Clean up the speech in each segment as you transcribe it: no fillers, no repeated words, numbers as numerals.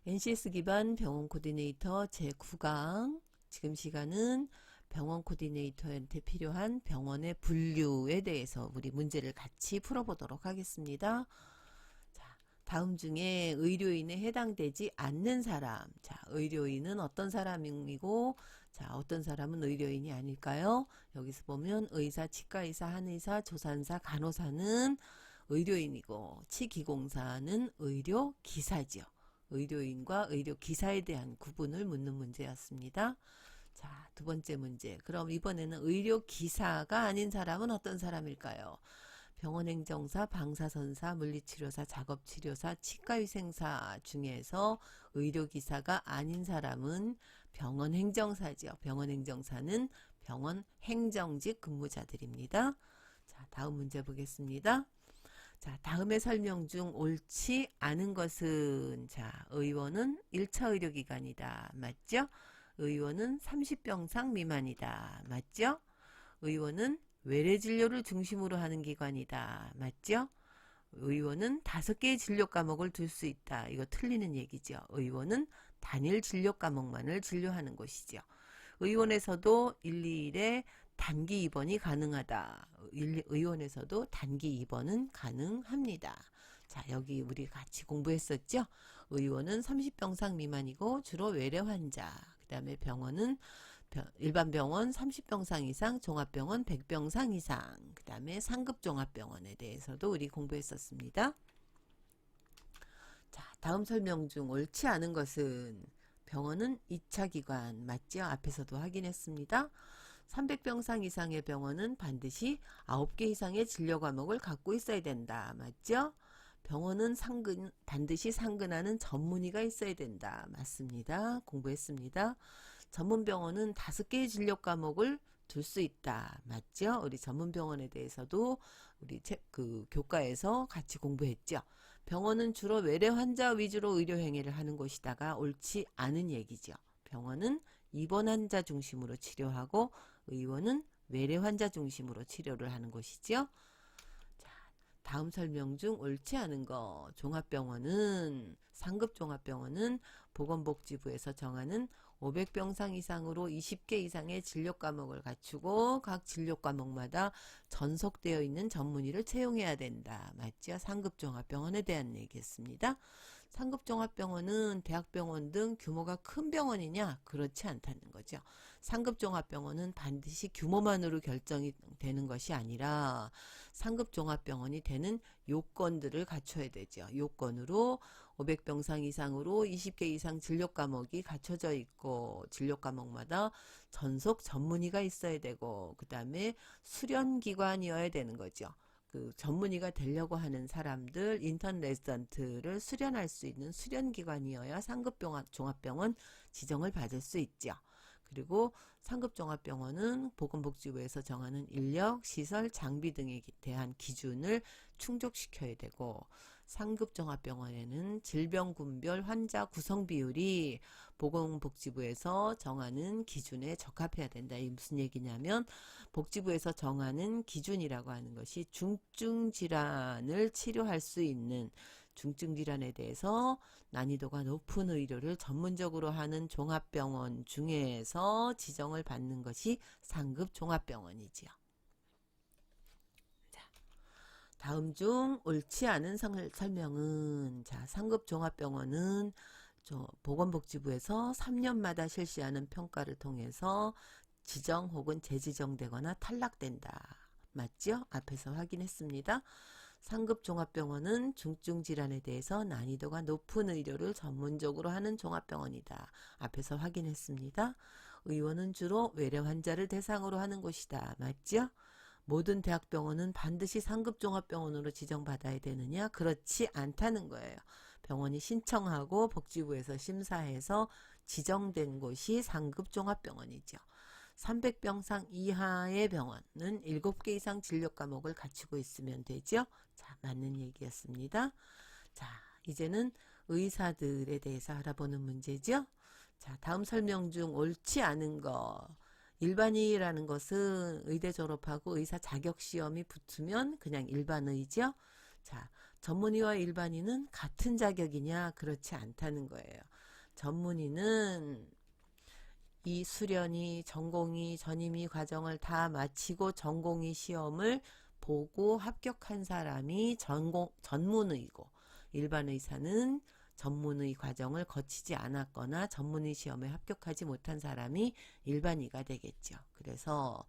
NCS 기반 병원 코디네이터 제9강. 지금 시간은 병원 코디네이터한테 필요한 병원의 분류에 대해서 우리 문제를 같이 풀어보도록 하겠습니다. 자, 다음 중에 의료인에 해당되지 않는 사람. 자, 의료인은 어떤 사람이고, 자, 어떤 사람은 의료인이 아닐까요? 여기서 보면 의사, 치과의사, 한의사, 조산사, 간호사는 의료인이고, 치기공사는 의료기사죠. 의료인과 의료기사에 대한 구분을 묻는 문제였습니다. 자, 두 번째 문제. 그럼 이번에는 의료기사가 아닌 사람은 어떤 사람일까요? 병원행정사, 방사선사, 물리치료사, 작업치료사, 치과위생사 중에서 의료기사가 아닌 사람은 병원행정사죠. 병원행정사는 병원행정직 근무자들입니다. 자, 다음 문제 보겠습니다. 자, 다음의 설명 중 옳지 않은 것은, 자, 의원은 1차 의료기관이다. 맞죠? 의원은 30병상 미만이다. 맞죠? 의원은 외래진료를 중심으로 하는 기관이다. 맞죠? 의원은 5개의 진료 과목을 둘 수 있다. 이거 틀리는 얘기죠. 의원은 단일 진료 과목만을 진료하는 곳이죠. 의원에서도 1, 2일에 단기 입원이 가능하다. 의원에서도 단기 입원은 가능합니다. 자, 여기 우리 같이 공부했었죠? 의원은 30병상 미만이고 주로 외래 환자. 그 다음에 병원은 일반 병원 30병상 이상, 종합병원 100병상 이상. 그 다음에 상급 종합병원에 대해서도 우리 공부했었습니다. 자, 다음 설명 중 옳지 않은 것은 병원은 2차 기관 맞죠? 앞에서도 확인했습니다. 300병상 이상의 병원은 반드시 9개 이상의 진료 과목을 갖고 있어야 된다. 맞죠? 병원은 반드시 상근하는 전문의가 있어야 된다. 맞습니다. 공부했습니다. 전문병원은 5개의 진료 과목을 둘 수 있다. 맞죠? 우리 전문병원에 대해서도 우리 교과에서 같이 공부했죠. 병원은 주로 외래 환자 위주로 의료 행위를 하는 곳이다가 옳지 않은 얘기죠. 병원은 입원 환자 중심으로 치료하고 의원은 외래 환자 중심으로 치료를 하는 곳이죠. 자, 다음 설명 중 옳지 않은 거. 종합병원은 상급 종합병원은 보건복지부에서 정하는 500병상 이상으로 20개 이상의 진료 과목을 갖추고 각 진료 과목마다 전속되어 있는 전문의를 채용해야 된다. 맞죠? 상급 종합병원에 대한 얘기였습니다. 상급 종합병원은 대학병원 등 규모가 큰 병원이냐? 그렇지 않다는 거죠. 상급 종합병원은 반드시 규모만으로 결정이 되는 것이 아니라 상급 종합병원이 되는 요건들을 갖춰야 되죠. 요건으로 500병상 이상으로 20개 이상 진료 과목이 갖춰져 있고 진료 과목마다 전속 전문의가 있어야 되고 그 다음에 수련기관이어야 되는 거죠. 그 전문의가 되려고 하는 사람들 인턴 레지던트를 수련할 수 있는 수련기관이어야 상급 종합병원 지정을 받을 수 있죠. 그리고 상급 종합병원은 보건복지부에서 정하는 인력, 시설, 장비 등에 대한 기준을 충족시켜야 되고 상급 종합병원에는 질병군별 환자 구성 비율이 보건복지부에서 정하는 기준에 적합해야 된다. 이게 무슨 얘기냐면 복지부에서 정하는 기준이라고 하는 것이 중증 질환을 치료할 수 있는 중증 질환에 대해서 난이도가 높은 의료를 전문적으로 하는 종합병원 중에서 지정을 받는 것이 상급 종합병원이지요. 자, 다음 중 옳지 않은 설명은 자, 상급 종합병원은 보건복지부에서 3년마다 실시하는 평가를 통해서 지정 혹은 재지정되거나 탈락된다. 맞죠? 앞에서 확인했습니다. 상급 종합병원은 중증 질환에 대해서 난이도가 높은 의료를 전문적으로 하는 종합병원이다. 앞에서 확인했습니다. 의원은 주로 외래 환자를 대상으로 하는 곳이다. 맞죠? 모든 대학병원은 반드시 상급 종합병원으로 지정받아야 되느냐? 그렇지 않다는 거예요. 병원이 신청하고 복지부에서 심사해서 지정된 곳이 상급 종합병원이죠. 300병상 이하의 병원은 7개 이상 진료 과목을 갖추고 있으면 되죠. 자, 맞는 얘기였습니다. 자, 이제는 의사들에 대해서 알아보는 문제죠. 자, 다음 설명 중 옳지 않은 거. 일반의라는 것은 의대 졸업하고 의사 자격시험이 붙으면 그냥 일반의죠. 자, 전문의와 일반인은 같은 자격이냐? 그렇지 않다는 거예요. 전문의는 이 수련이, 전공의, 전임의 과정을 다 마치고 전공의 시험을 보고 합격한 사람이 전문의고, 일반 의사는 전문의 과정을 거치지 않았거나 전문의 시험에 합격하지 못한 사람이 일반의가 되겠죠. 그래서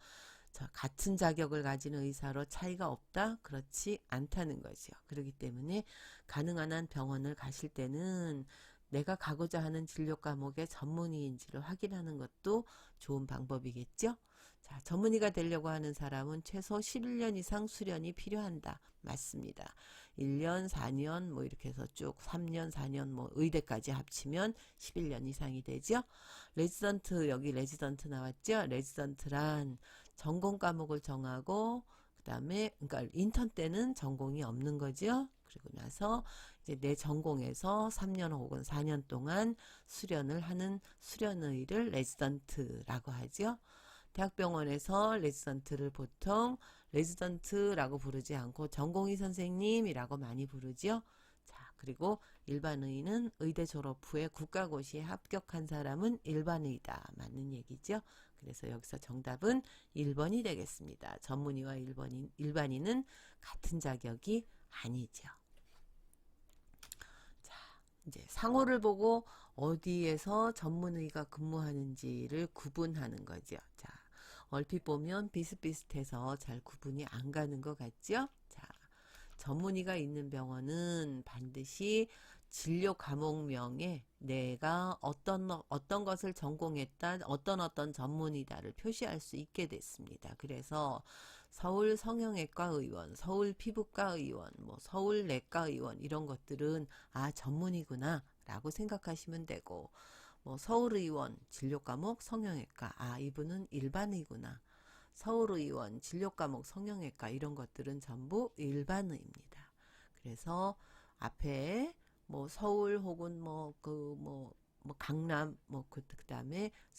같은 자격을 가진 의사로 차이가 없다? 그렇지 않다는 거죠. 그렇기 때문에 가능한 한 병원을 가실 때는 내가 가고자 하는 진료 과목의 전문의인지를 확인하는 것도 좋은 방법이겠죠. 자, 전문의가 되려고 하는 사람은 최소 11년 이상 수련이 필요한다. 맞습니다. 1년, 4년 뭐 이렇게 해서 쭉 3년, 4년 뭐 의대까지 합치면 11년 이상이 되죠. 레지던트, 여기 레지던트 나왔죠. 레지던트란 전공 과목을 정하고 그다음에 그러니까 인턴 때는 전공이 없는 거죠. 그리고 나서 이제 내 전공에서 3년 혹은 4년 동안 수련을 하는 수련의를 레지던트라고 하죠. 대학병원에서 레지던트를 보통 레지던트라고 부르지 않고 전공의 선생님이라고 많이 부르죠. 자, 그리고 일반의는 의대 졸업 후에 국가고시에 합격한 사람은 일반의다. 맞는 얘기죠. 그래서 여기서 정답은 1번이 되겠습니다. 전문의와 일반인은 같은 자격이 아니죠. 자, 이제 상호를 보고 어디에서 전문의가 근무하는지를 구분하는 거죠. 자, 얼핏 보면 비슷비슷해서 잘 구분이 안 가는 것 같죠? 자, 전문의가 있는 병원은 반드시 진료 과목명에 내가 어떤 것을 전공했다, 어떤 전문의다를 표시할 수 있게 됐습니다. 그래서 서울 성형외과 의원, 서울 피부과 의원, 뭐 서울 내과 의원 이런 것들은 아, 전문의구나 라고 생각하시면 되고, 뭐 서울의원 진료과목 성형외과, 아, 이분은 일반의구나. 서울의원 진료과목 성형외과 이런 것들은 전부 일반의입니다. 그래서 앞에 뭐 서울 혹은 뭐 강남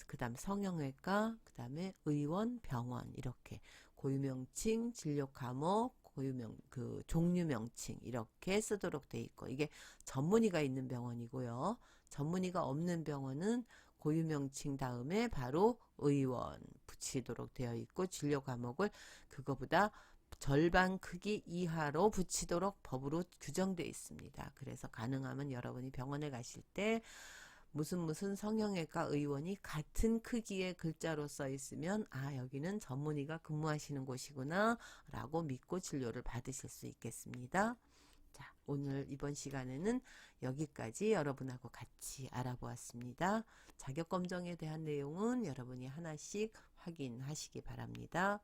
그다음 성형외과, 그다음에 의원, 병원 이렇게 고유명칭, 진료 과목, 고유명 종류 명칭 이렇게 쓰도록 돼 있고, 이게 전문의가 있는 병원이고요. 전문의가 없는 병원은 고유명칭 다음에 바로 의원 붙이도록 되어 있고, 진료 과목을 그거보다 절반 크기 이하로 붙이도록 법으로 규정되어 있습니다. 그래서 가능하면 여러분이 병원에 가실 때 무슨 성형외과 의원이 같은 크기의 글자로 써 있으면 아, 여기는 전문의가 근무하시는 곳이구나 라고 믿고 진료를 받으실 수 있겠습니다. 자, 오늘 이번 시간에는 여기까지 여러분하고 같이 알아보았습니다. 자격검정에 대한 내용은 여러분이 하나씩 확인하시기 바랍니다.